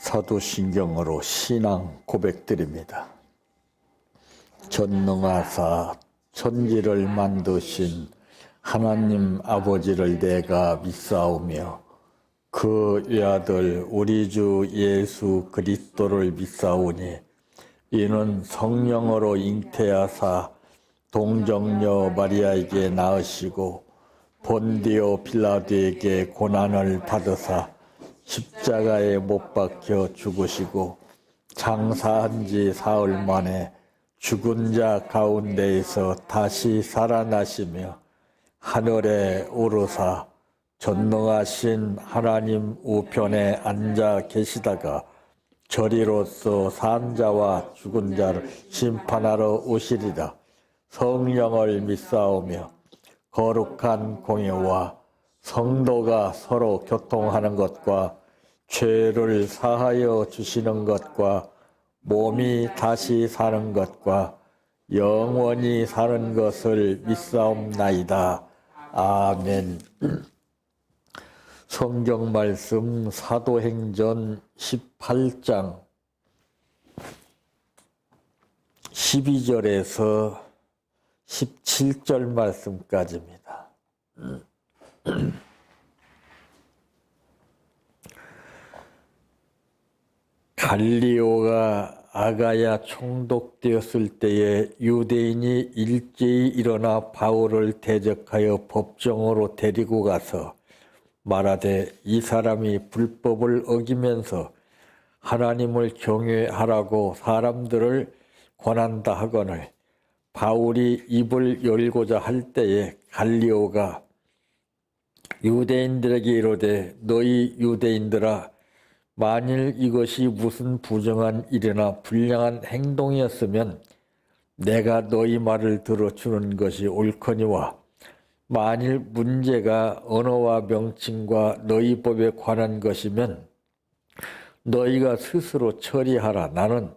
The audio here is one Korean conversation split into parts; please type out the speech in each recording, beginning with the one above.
사도신경으로 신앙 고백드립니다. 전능하사 천지를 만드신 하나님 아버지를 내가 믿사오며 그 외아들 우리 주 예수 그리스도를 믿사오니 이는 성령으로 잉태하사 동정녀 마리아에게 낳으시고 본디오 빌라도에게 고난을 받으사 십자가에 못 박혀 죽으시고 장사한 지 사흘 만에 죽은 자 가운데에서 다시 살아나시며 하늘에 오르사 전능하신 하나님 우편에 앉아 계시다가 저리로서 산 자와 죽은 자를 심판하러 오시리라. 성령을 믿사오며 거룩한 공예와 성도가 서로 교통하는 것과 죄를 사하여 주시는 것과 몸이 다시 사는 것과 영원히 사는 것을 믿사옵나이다. 아멘. 성경 말씀 사도행전 18장 12절에서 17절 말씀까지입니다. 갈리오가 아가야 총독되었을 때에 유대인이 일제히 일어나 바울을 대적하여 법정으로 데리고 가서 말하되 이 사람이 불법을 어기면서 하나님을 경외하라고 사람들을 권한다 하거늘 바울이 입을 열고자 할 때에 갈리오가 유대인들에게 이르되 너희 유대인들아 만일 이것이 무슨 부정한 일이나 불량한 행동이었으면 내가 너희 말을 들어주는 것이 옳거니와 만일 문제가 언어와 명칭과 너희 법에 관한 것이면 너희가 스스로 처리하라. 나는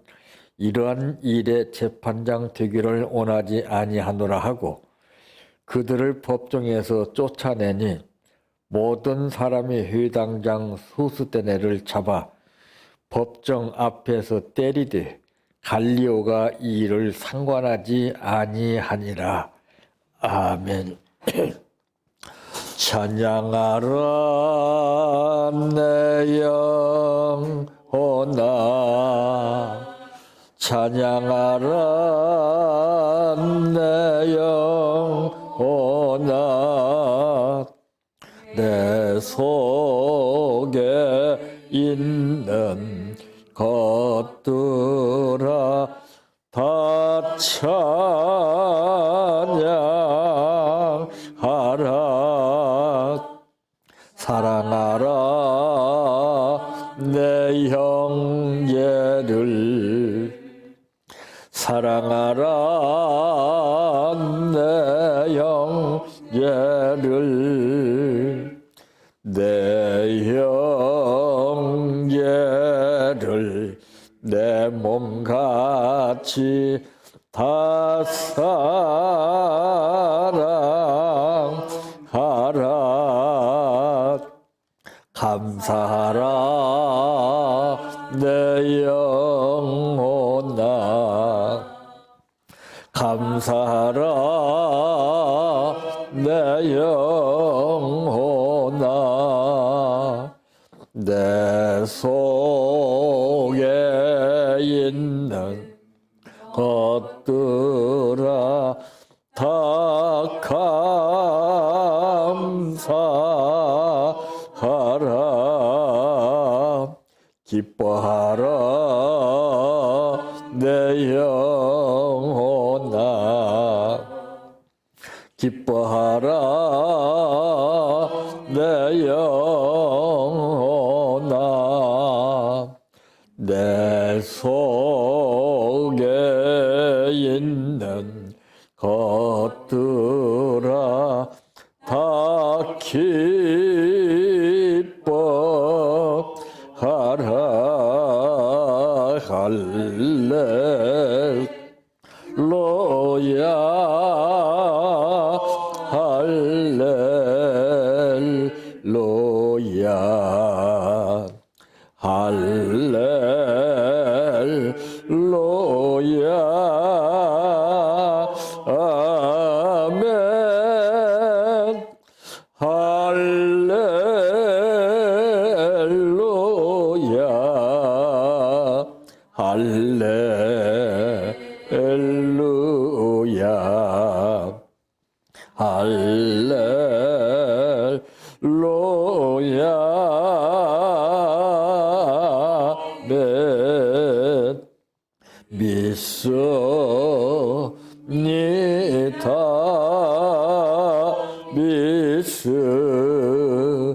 이러한 일에 재판장 되기를 원하지 아니하노라 하고 그들을 법정에서 쫓아내니 모든 사람이 회당장 소스데네를 잡아 법정 앞에서 때리되 갈리오가 이 일을 상관하지 아니하니라. 아멘. 찬양하라 내 영혼아 찬양하라 내 영혼아 내 속에 있는 것들아 다 찬양하라 사랑하라 내 형제를 사랑하라 내 형제를 내 형제를 내 몸같이 다 사랑하라 감사하라 내 영혼아 감사하라 내 영혼아 내 속에 있는 것들아 다 감사하라 기뻐하라 내 영혼아 기뻐하라 내 영혼아 내 속에 있는 것들아 다 기뻐하라 할렐루야 할렐루야 할렐루야 할렐루야 할렐루야 네 믿습니다 믿습니다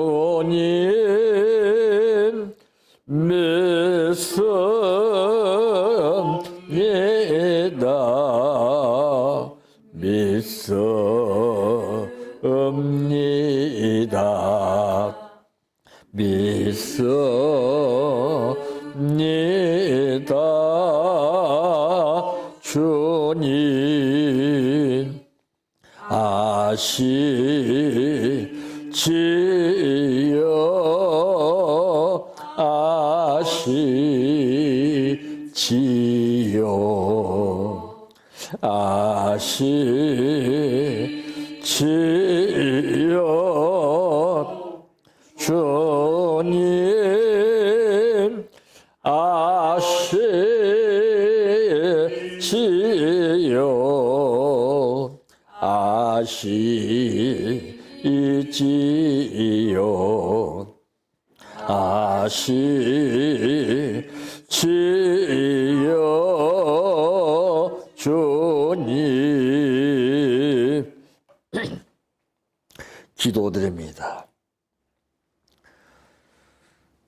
주님 믿습니다 믿습니다 믿습니다 주님 아시지요 아시지요 아시지요 주님 아시지요 아시지요 아시지요 주님 기도드립니다.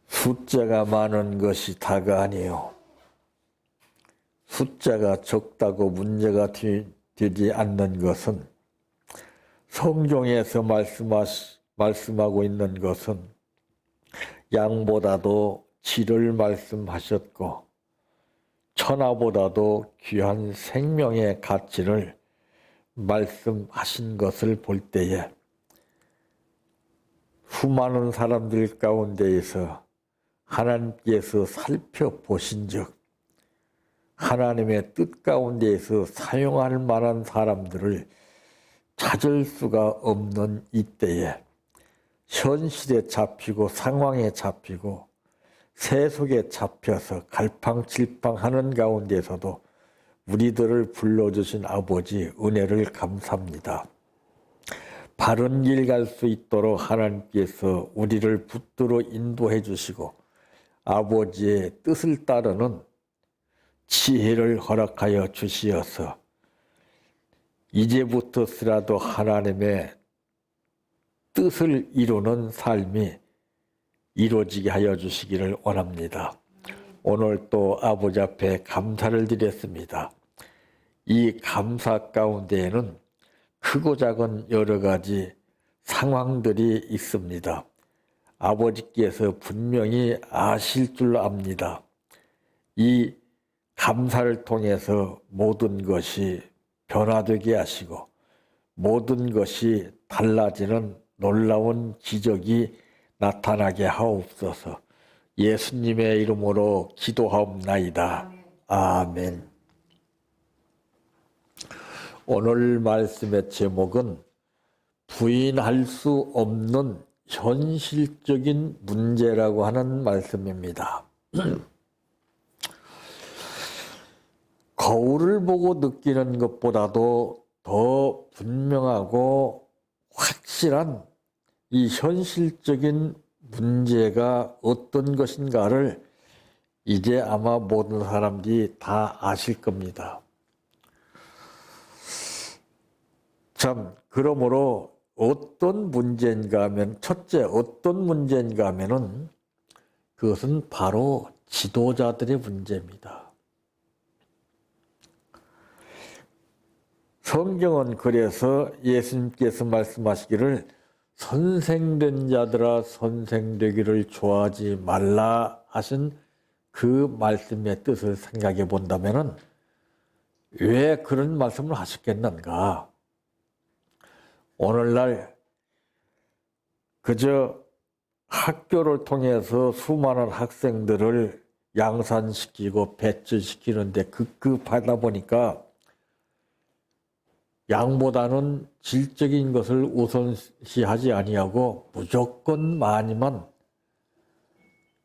숫자가 많은 것이 다가 아니요 숫자가 적다고 문제가 되지 않는 것은 성경에서 말씀하고 있는 것은 양보다도 질을 말씀하셨고 천하보다도 귀한 생명의 가치를 말씀하신 것을 볼 때에 수많은 사람들 가운데에서 하나님께서 살펴보신 즉 하나님의 뜻 가운데에서 사용할 만한 사람들을 찾을 수가 없는 이때에 현실에 잡히고 상황에 잡히고 세속에 잡혀서 갈팡질팡하는 가운데서도 우리들을 불러주신 아버지 은혜를 감사합니다. 바른 길 갈 수 있도록 하나님께서 우리를 붙들어 인도해 주시고 아버지의 뜻을 따르는 지혜를 허락하여 주시어서 이제부터라도 하나님의 뜻을 이루는 삶이 이루어지게 하여 주시기를 원합니다. 오늘 또 아버지 앞에 감사를 드렸습니다. 이 감사 가운데에는 크고 작은 여러 가지 상황들이 있습니다. 아버지께서 분명히 아실 줄 압니다. 이 감사를 통해서 모든 것이 변화되게 하시고 모든 것이 달라지는 놀라운 기적이 나타나게 하옵소서. 예수님의 이름으로 기도하옵나이다. 아멘. 오늘 말씀의 제목은 부인할 수 없는 현실적인 문제라고 하는 말씀입니다. 거울을 보고 느끼는 것보다도 더 분명하고 확실한 이 현실적인 문제가 어떤 것인가를 이제 아마 모든 사람들이 다 아실 겁니다. 참, 그러므로 어떤 문제인가 하면, 첫째, 어떤 문제인가 하면은 그것은 바로 지도자들의 문제입니다. 성경은 그래서 예수님께서 말씀하시기를 선생된 자들아 선생되기를 좋아하지 말라 하신 그 말씀의 뜻을 생각해 본다면은 왜 그런 말씀을 하셨겠는가? 오늘날 그저 학교를 통해서 수많은 학생들을 양산시키고 배출시키는데 급급하다 보니까 양보다는 질적인 것을 우선시하지 아니하고 무조건 많이만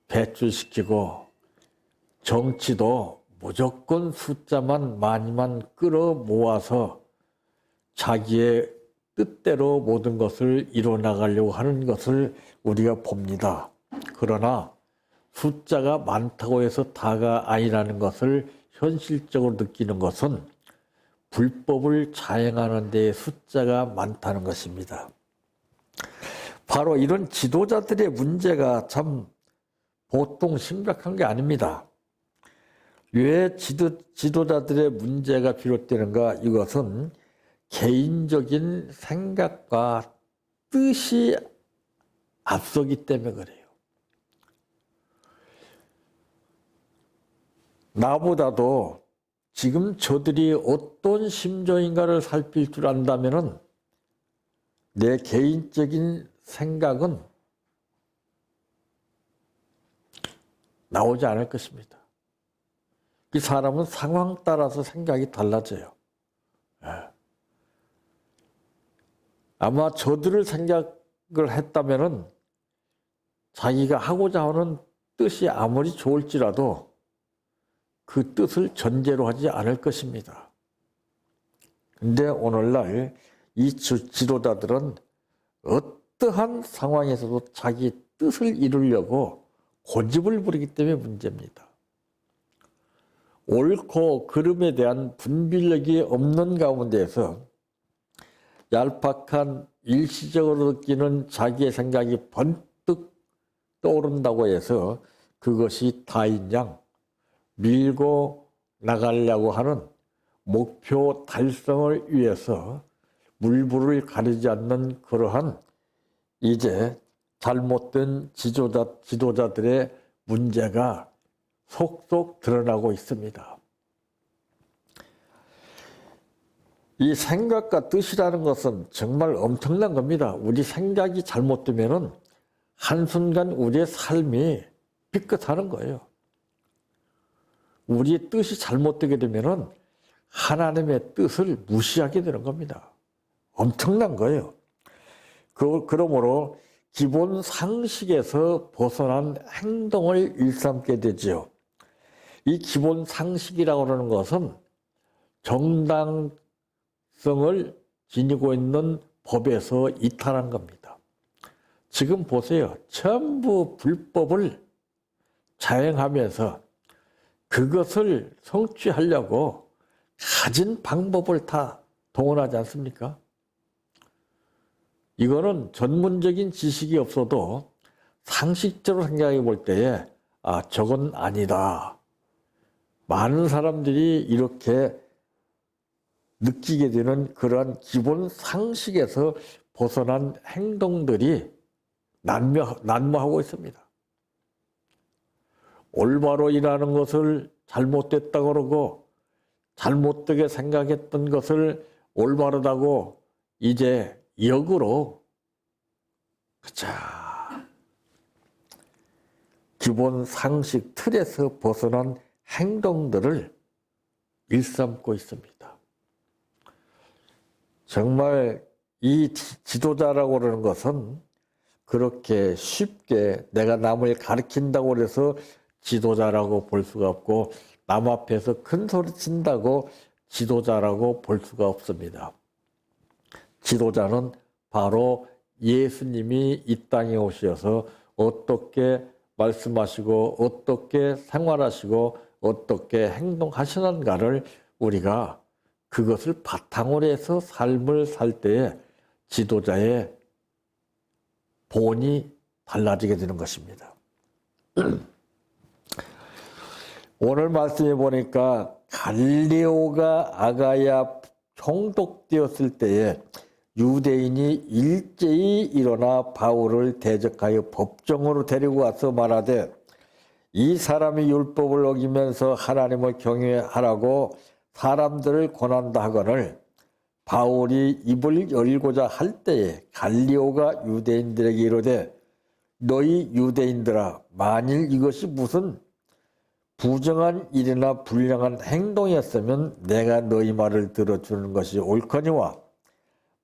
배출시키고 정치도 무조건 숫자만 많이만 끌어 모아서 자기의 뜻대로 모든 것을 이뤄나가려고 하는 것을 우리가 봅니다. 그러나 숫자가 많다고 해서 다가 아니라는 것을 현실적으로 느끼는 것은 불법을 자행하는 데 숫자가 많다는 것입니다. 바로 이런 지도자들의 문제가 참 보통 심각한 게 아닙니다. 왜 지도자들의 문제가 비롯되는가? 이것은 개인적인 생각과 뜻이 앞서기 때문에 그래요. 나보다도 지금 저들이 어떤 심정인가를 살필 줄 안다면은 내 개인적인 생각은 나오지 않을 것입니다. 이 사람은 상황 따라서 생각이 달라져요. 아마 저들을 생각을 했다면은 자기가 하고자 하는 뜻이 아무리 좋을지라도 그 뜻을 전제로 하지 않을 것입니다. 근데 오늘날 이 지도자들은 어떠한 상황에서도 자기 뜻을 이루려고 고집을 부리기 때문에 문제입니다. 옳고 그름에 대한 분별력이 없는 가운데에서 얄팍한 일시적으로 느끼는 자기의 생각이 번뜩 떠오른다고 해서 그것이 다인 양 밀고 나가려고 하는 목표 달성을 위해서 물불을 가리지 않는 그러한 이제 잘못된 지도자들의 문제가 속속 드러나고 있습니다. 이 생각과 뜻이라는 것은 정말 엄청난 겁니다. 우리 생각이 잘못되면은 한순간 우리의 삶이 삐끗하는 거예요. 우리의 뜻이 잘못되게 되면은 하나님의 뜻을 무시하게 되는 겁니다. 엄청난 거예요. 그러므로 기본 상식에서 벗어난 행동을 일삼게 되지요. 이 기본 상식이라고 하는 것은 정당성을 지니고 있는 법에서 이탈한 겁니다. 지금 보세요. 전부 불법을 자행하면서 그것을 성취하려고 가진 방법을 다 동원하지 않습니까? 이거는 전문적인 지식이 없어도 상식적으로 생각해 볼 때에 저건 아니다. 많은 사람들이 이렇게 느끼게 되는 그러한 기본 상식에서 벗어난 행동들이 난무하고 있습니다. 올바로 일하는 것을 잘못됐다고 그러고 잘못되게 생각했던 것을 올바르다고 이제 역으로 기본 상식 틀에서 벗어난 행동들을 일삼고 있습니다. 정말 이 지도자라고 하는 것은 그렇게 쉽게 내가 남을 가르친다고 해서 지도자라고 볼 수가 없고 남 앞에서 큰 소리 친다고 지도자라고 볼 수가 없습니다. 지도자는 바로 예수님이 이 땅에 오셔서 어떻게 말씀하시고 어떻게 생활하시고 어떻게 행동하시는가를 우리가 그것을 바탕으로 해서 삶을 살 때에 지도자의 본이 달라지게 되는 것입니다. 오늘 말씀해 보니까 갈리오가 아가야 총독되었을 때에 유대인이 일제히 일어나 바울을 대적하여 법정으로 데리고 와서 말하되 이 사람이 율법을 어기면서 하나님을 경외하라고 사람들을 권한다 하거늘 바울이 입을 열고자 할 때에 갈리오가 유대인들에게 이르되 너희 유대인들아 만일 이것이 무슨 부정한 일이나 불량한 행동이었으면 내가 너희 말을 들어주는 것이 옳거니와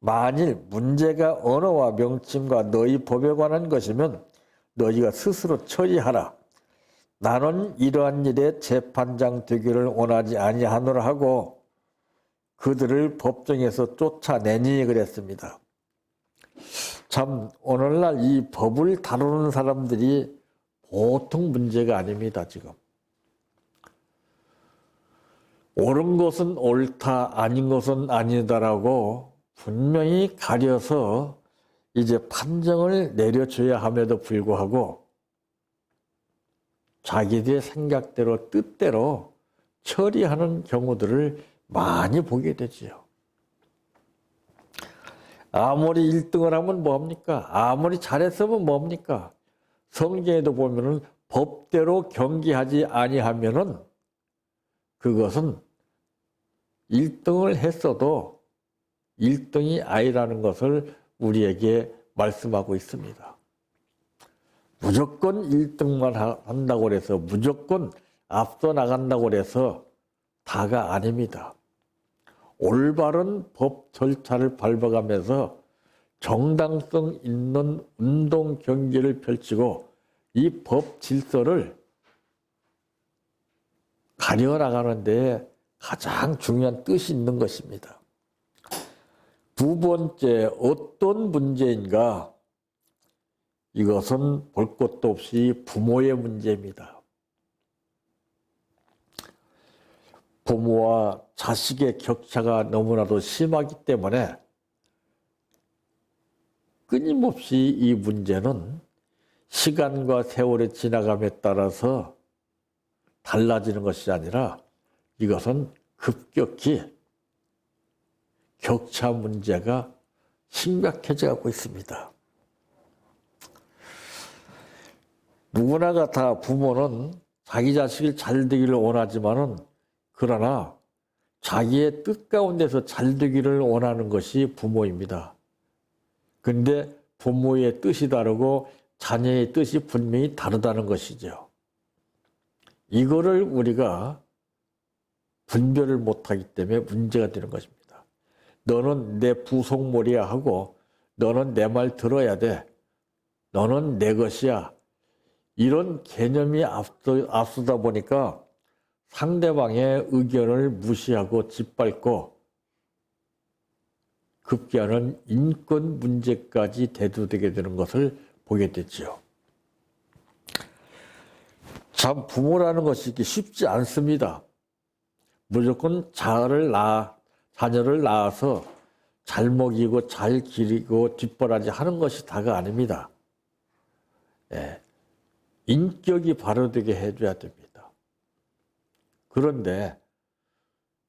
만일 문제가 언어와 명칭과 너희 법에 관한 것이면 너희가 스스로 처리하라. 나는 이러한 일에 재판장 되기를 원하지 아니하노라 하고 그들을 법정에서 쫓아내니 그랬습니다. 참 오늘날 이 법을 다루는 사람들이 보통 문제가 아닙니다. 지금 옳은 것은 옳다, 아닌 것은 아니다라고 분명히 가려서 이제 판정을 내려줘야 함에도 불구하고 자기들의 생각대로 뜻대로 처리하는 경우들을 많이 보게 되지요. 아무리 1등을 하면 뭐합니까? 아무리 잘했으면 뭐합니까? 성경에도 보면은 법대로 경기하지 아니하면은 그것은 1등을 했어도 1등이 아니라는 것을 우리에게 말씀하고 있습니다. 무조건 1등만 한다고 해서 무조건 앞서 나간다고 해서 다가 아닙니다. 올바른 법 절차를 밟아가면서 정당성 있는 운동 경기를 펼치고 이 법 질서를 가려나가는 데 가장 중요한 뜻이 있는 것입니다. 두 번째, 어떤 문제인가? 이것은 볼 것도 없이 부모의 문제입니다. 부모와 자식의 격차가 너무나도 심하기 때문에 끊임없이 이 문제는 시간과 세월이 지나감에 따라서 달라지는 것이 아니라 이것은 급격히 격차 문제가 심각해져가고 있습니다. 누구나가 다 부모는 자기 자식이 잘 되기를 원하지만은 그러나 자기의 뜻 가운데서 잘 되기를 원하는 것이 부모입니다. 근데 부모의 뜻이 다르고 자녀의 뜻이 분명히 다르다는 것이죠. 이거를 우리가 분별을 못하기 때문에 문제가 되는 것입니다. 너는 내 부속물이야 하고 너는 내 말 들어야 돼. 너는 내 것이야. 이런 개념이 앞서다 보니까 상대방의 의견을 무시하고 짓밟고 급기야는 인권 문제까지 대두되게 되는 것을 보게 됐죠. 참 부모라는 것이 쉽지 않습니다. 무조건 자녀를 낳아서 잘 먹이고 잘 기르고 뒷바라지 하는 것이 다가 아닙니다. 예. 인격이 바로되게 해줘야 됩니다. 그런데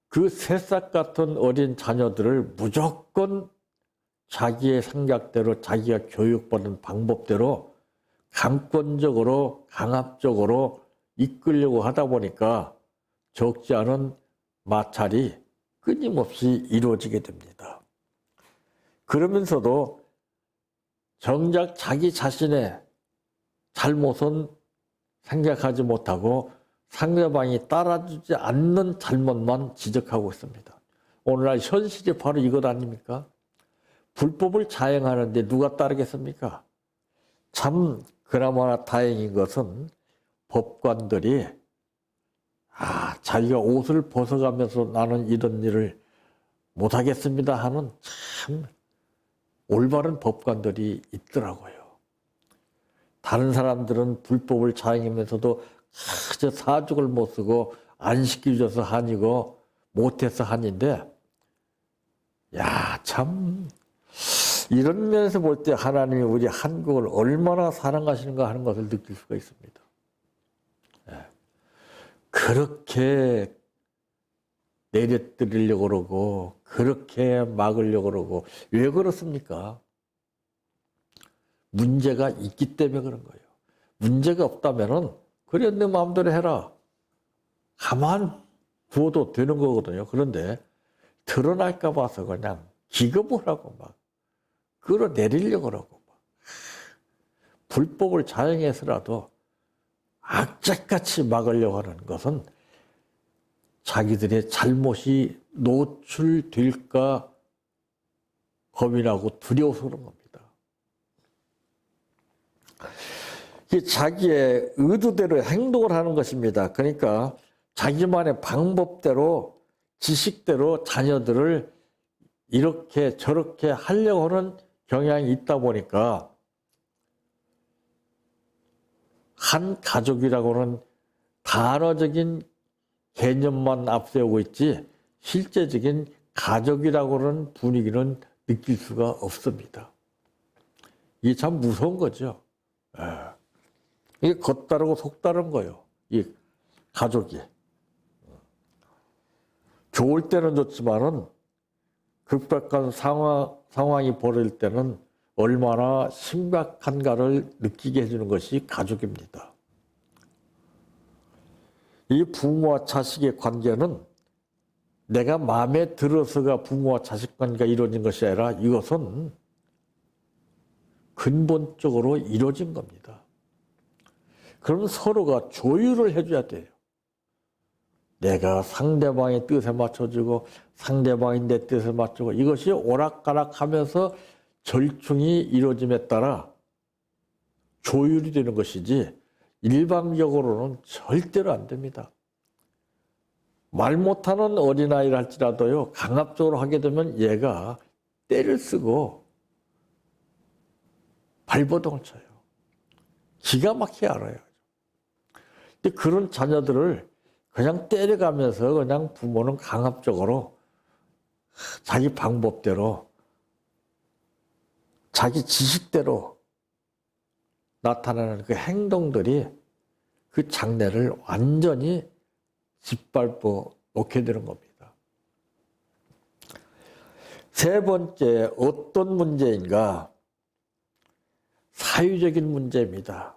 그 새싹 같은 어린 자녀들을 무조건 자기의 생각대로 자기가 교육받은 방법대로 강권적으로 강압적으로 이끌려고 하다 보니까 적지 않은 마찰이 끊임없이 이루어지게 됩니다. 그러면서도 정작 자기 자신의 잘못은 생각하지 못하고 상대방이 따라주지 않는 잘못만 지적하고 있습니다. 오늘날 현실이 바로 이것 아닙니까? 불법을 자행하는데 누가 따르겠습니까? 참 그나마 다행인 것은 법관들이 자기가 옷을 벗어가면서 나는 이런 일을 못하겠습니다 하는 참 올바른 법관들이 있더라고요. 다른 사람들은 불법을 자행하면서도 그저 사족을 못 쓰고 안 시켜줘서 한이고 못해서 한인데 참 이런 면에서 볼 때 하나님이 우리 한국을 얼마나 사랑하시는가 하는 것을 느낄 수가 있습니다. 그렇게 내려드리려고 그러고 그렇게 막으려고 그러고 왜 그렇습니까? 문제가 있기 때문에 그런 거예요. 문제가 없다면은 그래 내 마음대로 해라. 가만 두어도 되는 거거든요. 그런데 드러날까 봐서 그냥 기겁을 하고 막 끌어내리려고 그러고 막 불법을 자행해서라도 악착같이 막으려고 하는 것은 자기들의 잘못이 노출될까 겁이 나고 두려워서 그런 겁니다. 이게 자기의 의도대로 행동을 하는 것입니다. 그러니까 자기만의 방법대로 지식대로 자녀들을 이렇게 저렇게 하려고 하는 경향이 있다 보니까 한 가족이라고는 단어적인 개념만 앞세우고 있지 실제적인 가족이라고는 분위기는 느낄 수가 없습니다. 이게 참 무서운 거죠. 이게 겉다르고 속다른 거예요. 이 가족이. 좋을 때는 좋지만은 급박한 상황이 벌어질 때는 얼마나 심각한가를 느끼게 해주는 것이 가족입니다. 이 부모와 자식의 관계는 내가 마음에 들어서가 부모와 자식 관계가 이루어진 것이 아니라 이것은 근본적으로 이루어진 겁니다. 그럼 서로가 조율을 해줘야 돼요. 내가 상대방의 뜻에 맞춰주고 상대방이 내 뜻에 맞추고 이것이 오락가락하면서 절충이 이루어짐에 따라 조율이 되는 것이지 일방적으로는 절대로 안 됩니다. 말 못하는 어린아이를 할지라도요, 강압적으로 하게 되면 얘가 때를 쓰고 발버둥을 쳐요. 기가 막히게 알아요. 근데 그런 자녀들을 그냥 때려가면서 그냥 부모는 강압적으로 자기 방법대로 자기 지식대로 나타나는 그 행동들이 그 장래를 완전히 짓밟아 놓게 되는 겁니다. 세 번째, 어떤 문제인가? 사유적인 문제입니다.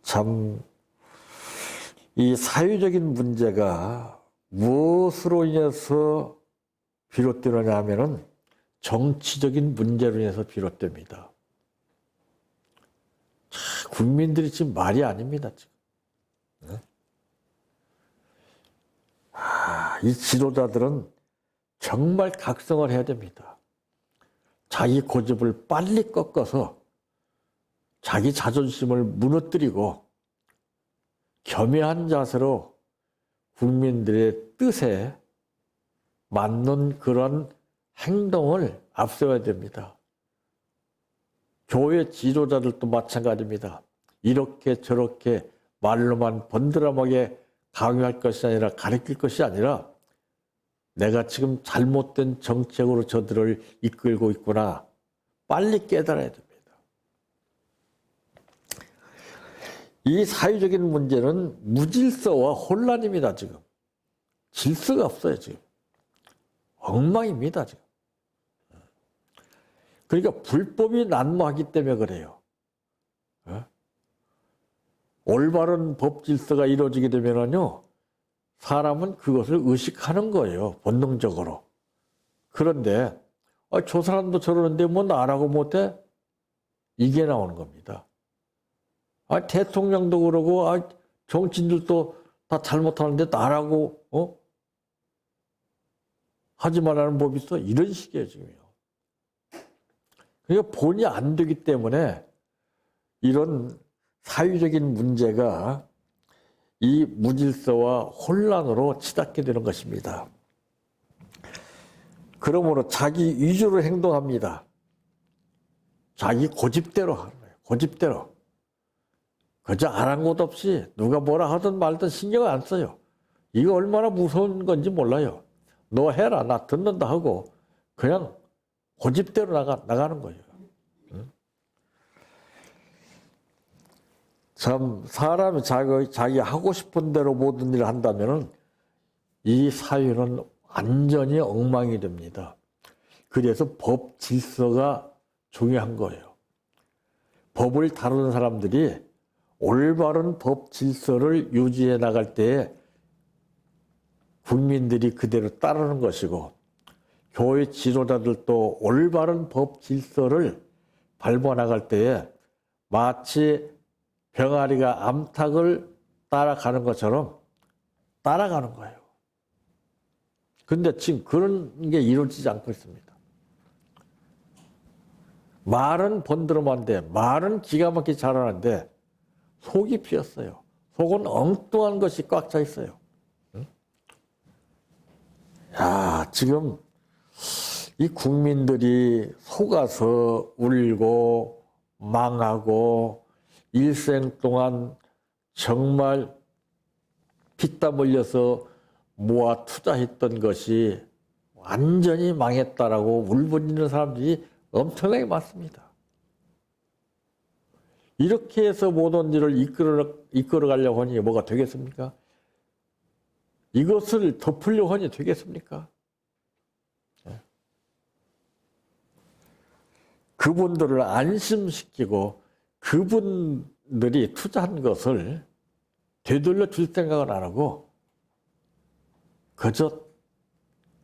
참, 이 사유적인 문제가 무엇으로 인해서 비롯되느냐 하면은 정치적인 문제로 인해서 비롯됩니다. 국민들이 지금 말이 아닙니다, 지금. 네? 이 지도자들은 정말 각성을 해야 됩니다. 자기 고집을 빨리 꺾어서 자기 자존심을 무너뜨리고 겸허한 자세로 국민들의 뜻에 맞는 그런 행동을 앞세워야 됩니다. 교회 지도자들도 마찬가지입니다. 이렇게 저렇게 말로만 번드러하게 강요할 것이 아니라 가르칠 것이 아니라 내가 지금 잘못된 정책으로 저들을 이끌고 있구나. 빨리 깨달아야 됩니다. 이 사회적인 문제는 무질서와 혼란입니다, 지금. 질서가 없어요, 지금. 엉망입니다, 지금. 그러니까 불법이 난무하기 때문에 그래요. 올바른 법 질서가 이루어지게 되면요, 사람은 그것을 의식하는 거예요, 본능적으로. 그런데, 저 사람도 저러는데 뭐 나라고 못해? 이게 나오는 겁니다. 대통령도 그러고, 정치인들도 다 잘못하는데 나라고, 하지 말라는 법이 있어? 이런 식이에요, 지금요. 그러니까 본이 안 되기 때문에 이런 사회적인 문제가 이 무질서와 혼란으로 치닫게 되는 것입니다. 그러므로 자기 위주로 행동합니다. 자기 고집대로 하는 거예요. 고집대로. 그저 아랑곳 없이 누가 뭐라 하든 말든 신경을 안 써요. 이거 얼마나 무서운 건지 몰라요. 너 해라, 나 듣는다 하고 그냥 고집대로 나가는 거예요. 참 사람이 자기 하고 싶은 대로 모든 일을 한다면은 이 사회는 완전히 엉망이 됩니다. 그래서 법 질서가 중요한 거예요. 법을 다루는 사람들이 올바른 법 질서를 유지해 나갈 때에 국민들이 그대로 따르는 것이고, 교회 지도자들도 올바른 법 질서를 밟아 나갈 때에 마치 병아리가 암탉을 따라가는 것처럼 따라가는 거예요. 근데 지금 그런 게 이루어지지 않고 있습니다. 말은 번들어만데, 말은 기가 막히게 잘하는데 속이 비었어요. 속은 엉뚱한 것이 꽉 차 있어요. 야, 지금 이 국민들이 속아서 울고 망하고 일생 동안 정말 피땀 흘려서 모아 투자했던 것이 완전히 망했다라고 울부짖는 사람들이 엄청나게 많습니다. 이렇게 해서 모든 일을 이끌어 가려고 하니 뭐가 되겠습니까? 이것을 덮으려고 하니 되겠습니까? 그분들을 안심시키고 그분들이 투자한 것을 되돌려 줄 생각은 안 하고 그저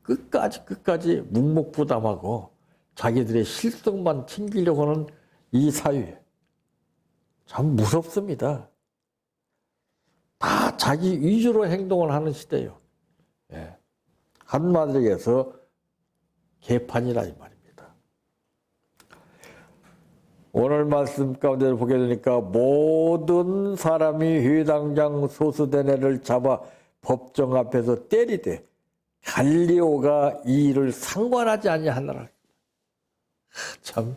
끝까지 묵묵부담하고 자기들의 실속만 챙기려고 하는 이 사회. 참 무섭습니다. 다 자기 위주로 행동을 하는 시대예요. 예. 한마디로 해서 개판이라 이 말입니다. 오늘 말씀 가운데 보게 되니까 모든 사람이 회당장 소수된 애를 잡아 법정 앞에서 때리되 갈리오가 이 일을 상관하지 아니하느라. 참,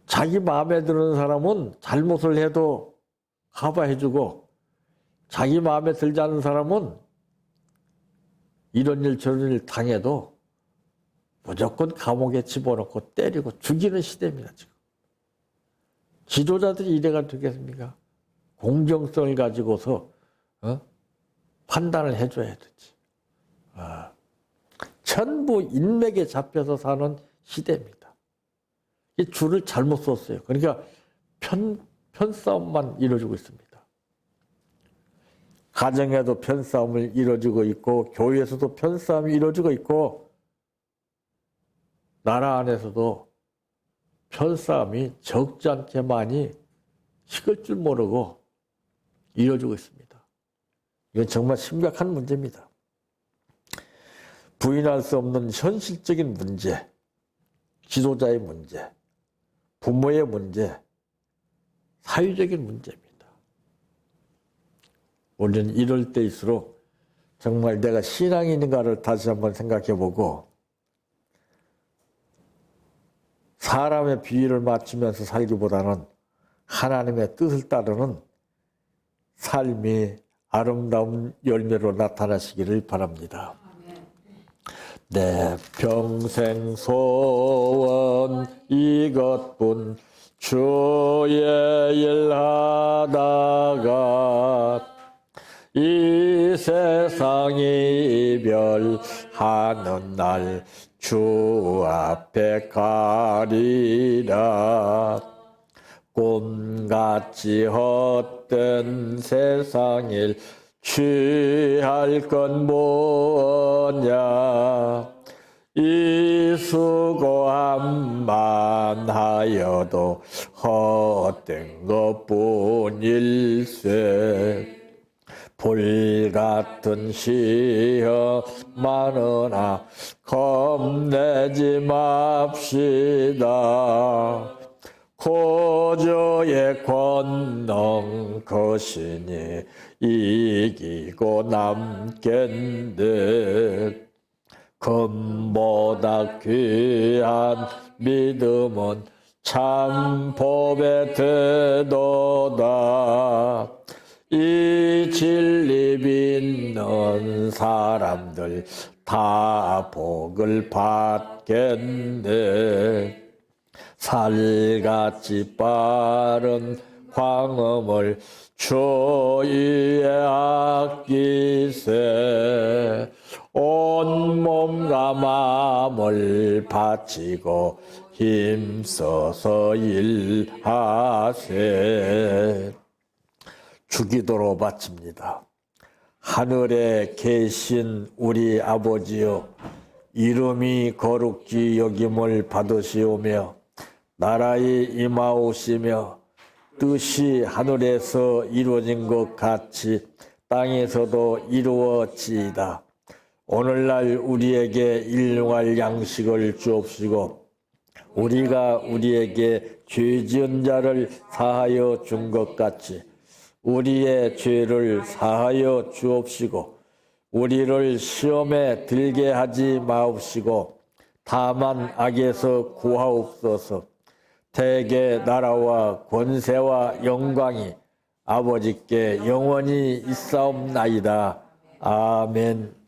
자기 마음에 드는 사람은 잘못을 해도 커버해주고 자기 마음에 들지 않는 사람은 이런 일 저런 일 당해도 무조건 감옥에 집어넣고 때리고 죽이는 시대입니다. 지금 지도자들이 이래가 되겠습니까? 공정성을 가지고서 판단을 해줘야 되지. 전부 인맥에 잡혀서 사는 시대입니다. 이 줄을 잘못 썼어요. 그러니까 편싸움만 이루어지고 있습니다. 가정에도 편싸움을 이루어지고 있고 교회에서도 편싸움이 이루어지고 있고 나라 안에서도 편싸움이 적지 않게 많이 식을 줄 모르고 이루어지고 있습니다. 이건 정말 심각한 문제입니다. 부인할 수 없는 현실적인 문제, 지도자의 문제, 부모의 문제, 사회적인 문제입니다. 우리는 이럴 때일수록 정말 내가 신앙이 있는가를 다시 한번 생각해보고 사람의 비위를 맞추면서 살기보다는 하나님의 뜻을 따르는 삶이 아름다운 열매로 나타나시기를 바랍니다. 내 평생 소원 이것뿐 주의 일 하다가 이 세상 이별하는 날 주 앞에 가리라. 꿈같이 헛된 세상 일 취할 건 뭐냐. 이 수고함만 하여도 헛된 것뿐일세. 불같은 시험 많으나 겁내지 맙시다. 고조의 권능 거시니 이기고 남겠네. 금보다 귀한 믿음은 참 법에 되도다. 이 진리 믿는 사람들 다 복을 받겠네. 살같이 빠른 광음을 주위에 아끼세. 온 몸과 마음을 바치고 힘써서 일하세. 주기도로 바칩니다. 하늘에 계신 우리 아버지여, 이름이 거룩히 여김을 받으시오며 나라의 임하오시며 뜻이 하늘에서 이루어진 것 같이 땅에서도 이루어지이다. 오늘날 우리에게 일용할 양식을 주옵시고 우리가 우리에게 죄 지은 자를 사하여 준 것 같이 우리의 죄를 사하여 주옵시고 우리를 시험에 들게 하지 마옵시고 다만 악에서 구하옵소서. 대개 나라와 권세와 영광이 아버지께 영원히 있사옵나이다. 아멘.